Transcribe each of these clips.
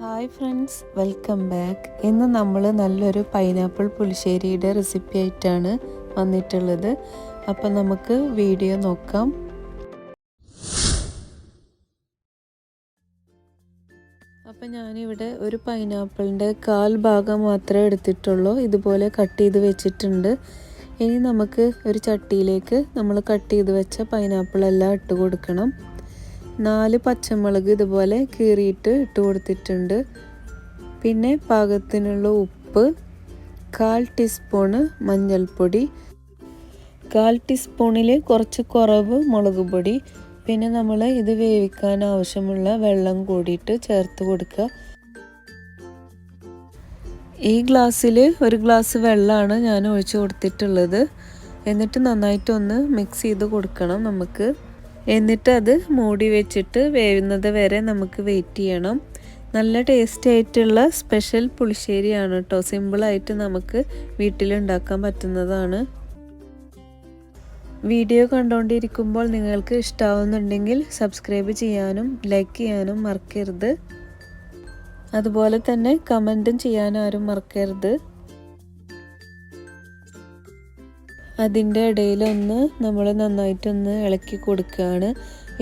Hi friends, welcome back. ഇന്ന് നമ്മൾ നല്ലൊരു പൈനാപ്പിൾ പുളിശ്ശേരിയുടെ റെസിപ്പി ആയിട്ടാണ് വന്നിട്ടുള്ളത്. അപ്പം നമുക്ക് വീഡിയോ നോക്കാം. അപ്പം ഞാനിവിടെ ഒരു പൈനാപ്പിളിൻ്റെ 1/4 ഭാഗം മാത്രമേ എടുത്തിട്ടുള്ളൂ. ഇതുപോലെ കട്ട് ചെയ്ത് വെച്ചിട്ടുണ്ട്. ഇനി നമുക്ക് ഒരു ചട്ടിയിലേക്ക് നമ്മൾ കട്ട് ചെയ്ത് വെച്ച പൈനാപ്പിൾ എല്ലാം ഇട്ട് കൊടുക്കണം. 4 പച്ചമുളക് ഇതുപോലെ കീറിയിട്ട് ഇട്ട് കൊടുത്തിട്ടുണ്ട്. പിന്നെ പാകത്തിനുള്ള ഉപ്പ്, 1/4 ടീസ്പൂണ് മഞ്ഞൾപ്പൊടി, 1/4 ടീസ്പൂണിൽ കുറച്ച് കുറവ് മുളക് പൊടി, പിന്നെ നമ്മൾ ഇത് വേവിക്കാൻ ആവശ്യമുള്ള വെള്ളം കൂടിയിട്ട് ചേർത്ത് കൊടുക്കുക. ഈ ഗ്ലാസ്സിൽ 1 ഗ്ലാസ് വെള്ളമാണ് ഞാൻ ഒഴിച്ച് കൊടുത്തിട്ടുള്ളത്. എന്നിട്ട് നന്നായിട്ടൊന്ന് മിക്സ് ചെയ്ത് കൊടുക്കണം നമുക്ക്. എന്നിട്ട് അത് മൂടി വെച്ചിട്ട് വേവുന്നത് വരെ നമുക്ക് വെയിറ്റ് ചെയ്യണം. നല്ല ടേസ്റ്റ് ആയിട്ടുള്ള സ്പെഷ്യൽ പുളിശ്ശേരിയാണ് കേട്ടോ. സിമ്പിളായിട്ട് നമുക്ക് വീട്ടിലുണ്ടാക്കാൻ പറ്റുന്നതാണ്. വീഡിയോ കണ്ടുകൊണ്ടിരിക്കുമ്പോൾ നിങ്ങൾക്ക് ഇഷ്ടമാവുന്നുണ്ടെങ്കിൽ സബ്സ്ക്രൈബ് ചെയ്യാനും ലൈക്ക് ചെയ്യാനും മറക്കരുത്. അതുപോലെ തന്നെ കമൻറ്റും ചെയ്യാൻ ആരും മറക്കരുത്. അതിൻ്റെ ഇടയിലൊന്ന് നമ്മൾ നന്നായിട്ടൊന്ന് ഇളക്കി കൊടുക്കുകയാണ്.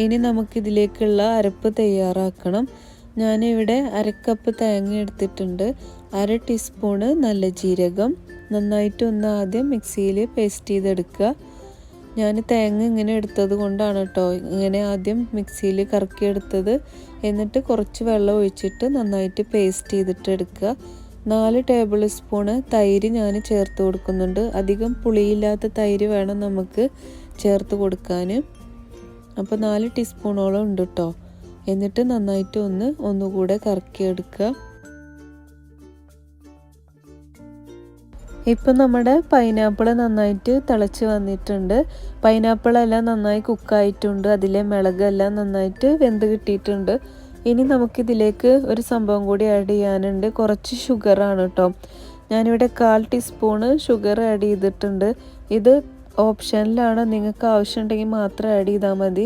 ഇനി നമുക്കിതിലേക്കുള്ള അരപ്പ് തയ്യാറാക്കണം. ഞാനിവിടെ 1/2 കപ്പ് തേങ്ങ എടുത്തിട്ടുണ്ട്. 1/2 ടീസ്പൂണ് നല്ല ജീരകം. നന്നായിട്ടൊന്ന് ആദ്യം മിക്സിയിൽ പേസ്റ്റ് ചെയ്തെടുക്കുക. ഞാൻ തേങ്ങ ഇങ്ങനെ എടുത്തത് കൊണ്ടാണ് കേട്ടോ ഇങ്ങനെ ആദ്യം മിക്സിയിൽ കറക്കിയെടുത്തത്. എന്നിട്ട് കുറച്ച് വെള്ളം ഒഴിച്ചിട്ട് നന്നായിട്ട് പേസ്റ്റ് ചെയ്തിട്ട് എടുക്കുക. 4 ടേബിൾ സ്പൂണ് തൈര് ഞാൻ ചേർത്ത് കൊടുക്കുന്നുണ്ട്. അധികം പുളിയില്ലാത്ത തൈര് വേണം നമുക്ക് ചേർത്ത് കൊടുക്കാൻ. അപ്പോൾ 4 ടീസ്പൂണോളം ഉണ്ട് കേട്ടോ. എന്നിട്ട് നന്നായിട്ട് ഒന്നുകൂടെ കറക്കിയെടുക്കുക. ഇപ്പം നമ്മുടെ പൈനാപ്പിൾ നന്നായിട്ട് തിളച്ച് വന്നിട്ടുണ്ട്. പൈനാപ്പിളെല്ലാം നന്നായി കുക്കായിട്ടുണ്ട്. അതിലെ മിളകെല്ലാം നന്നായിട്ട് വെന്ത് കിട്ടിയിട്ടുണ്ട്. ഇനി നമുക്കിതിലേക്ക് ഒരു സംഭവം കൂടി ആഡ് ചെയ്യാനുണ്ട്. കുറച്ച് ഷുഗറാണ് കേട്ടോ. ഞാനിവിടെ 1/4 ടീസ്പൂണ് ഷുഗർ ആഡ് ചെയ്തിട്ടുണ്ട്. ഇത് ഓപ്ഷനിലാണ്, നിങ്ങൾക്ക് ആവശ്യമുണ്ടെങ്കിൽ മാത്രം ആഡ് ചെയ്താൽ മതി.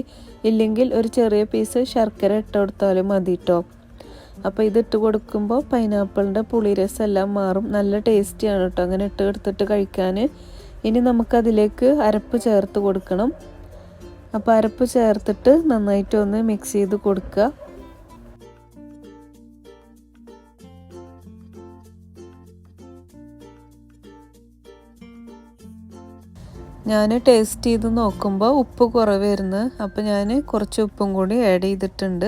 ഇല്ലെങ്കിൽ ഒരു ചെറിയ പീസ് ശർക്കര ഇട്ട് കൊടുത്താലും മതി കേട്ടോ. അപ്പോൾ ഇതിട്ട് കൊടുക്കുമ്പോൾ പൈനാപ്പിളിൻ്റെ പുളിരസം എല്ലാം മാറും. നല്ല ടേസ്റ്റിയാണ് കേട്ടോ അങ്ങനെ ഇട്ട് എടുത്തിട്ട് കഴിക്കാൻ. ഇനി നമുക്കതിലേക്ക് അരപ്പ് ചേർത്ത് കൊടുക്കണം. അപ്പോൾ അരപ്പ് ചേർത്തിട്ട് നന്നായിട്ടൊന്ന് മിക്സ് ചെയ്ത് കൊടുക്കുക. ഞാൻ ടേസ്റ്റ് ചെയ്ത് നോക്കുമ്പോൾ ഉപ്പ് കുറവായിരുന്നു. അപ്പോൾ ഞാൻ കുറച്ച് ഉപ്പും കൂടി ആഡ് ചെയ്തിട്ടുണ്ട്.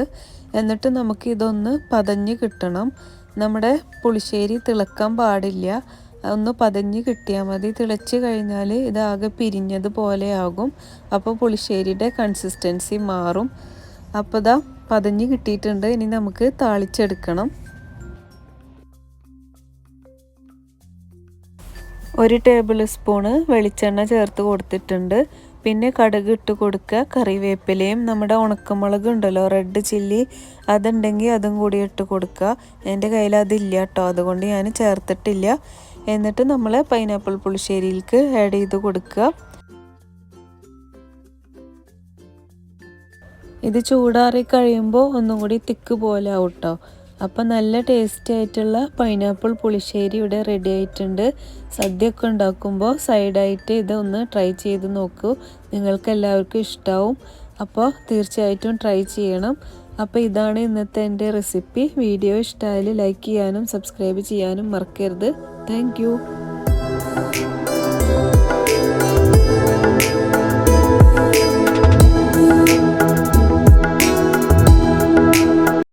എന്നിട്ട് നമുക്ക് ഇതൊന്ന് പതഞ്ഞ് കിട്ടണം. നമ്മുടെ പുളിശ്ശേരി തിളക്കാൻ പാടില്ല, ഒന്ന് പതഞ്ഞ് കിട്ടിയാൽ മതി. തിളച്ച് കഴിഞ്ഞാൽ ഇതാകെ പിരിഞ്ഞതുപോലെ ആകും. അപ്പോൾ പുളിശ്ശേരിയുടെ കൺസിസ്റ്റൻസി മാറും. അപ്പോൾ ഇതാ പതഞ്ഞ് കിട്ടിയിട്ടുണ്ട്. ഇനി നമുക്ക് താളിച്ചെടുക്കണം. 1 ടേബിൾ സ്പൂണ് വെളിച്ചെണ്ണ ചേർത്ത് കൊടുത്തിട്ടുണ്ട്. പിന്നെ കടുക് ഇട്ട് കൊടുക്കുക. കറിവേപ്പിലയും നമ്മുടെ ഉണക്കമുളക് ഉണ്ടല്ലോ, റെഡ് ചില്ലി, അതുണ്ടെങ്കിൽ അതും കൂടി ഇട്ട് കൊടുക്കുക. എൻ്റെ കയ്യിൽ അതില്ല കേട്ടോ, അതുകൊണ്ട് ഞാൻ ചേർത്തിട്ടില്ല. എന്നിട്ട് നമ്മൾ പൈനാപ്പിൾ പുളിശ്ശേരിയിലേക്ക് ആഡ് ചെയ്ത് കൊടുക്കുക. ഇത് ചൂടാറി കഴിയുമ്പോൾ ഒന്നും കൂടി തിക്ക് പോലെ ആവും കേട്ടോ. അപ്പം നല്ല ടേസ്റ്റി ആയിട്ടുള്ള പൈനാപ്പിൾ പുളിശ്ശേരി ഇവിടെ റെഡി ആയിട്ടുണ്ട്. സദ്യയൊക്കെ ഉണ്ടാക്കുമ്പോൾ സൈഡായിട്ട് ഇതൊന്ന് ട്രൈ ചെയ്ത് നോക്കൂ. നിങ്ങൾക്ക് എല്ലാവർക്കും ഇഷ്ടമാവും. അപ്പോൾ തീർച്ചയായിട്ടും ട്രൈ ചെയ്യണം. അപ്പോൾ ഇതാണ് ഇന്നത്തെ എൻ്റെ റെസിപ്പി. വീഡിയോ ഇഷ്ടമായാൽ ലൈക്ക് ചെയ്യാനും സബ്സ്ക്രൈബ് ചെയ്യാനും മറക്കരുത്. Thank you.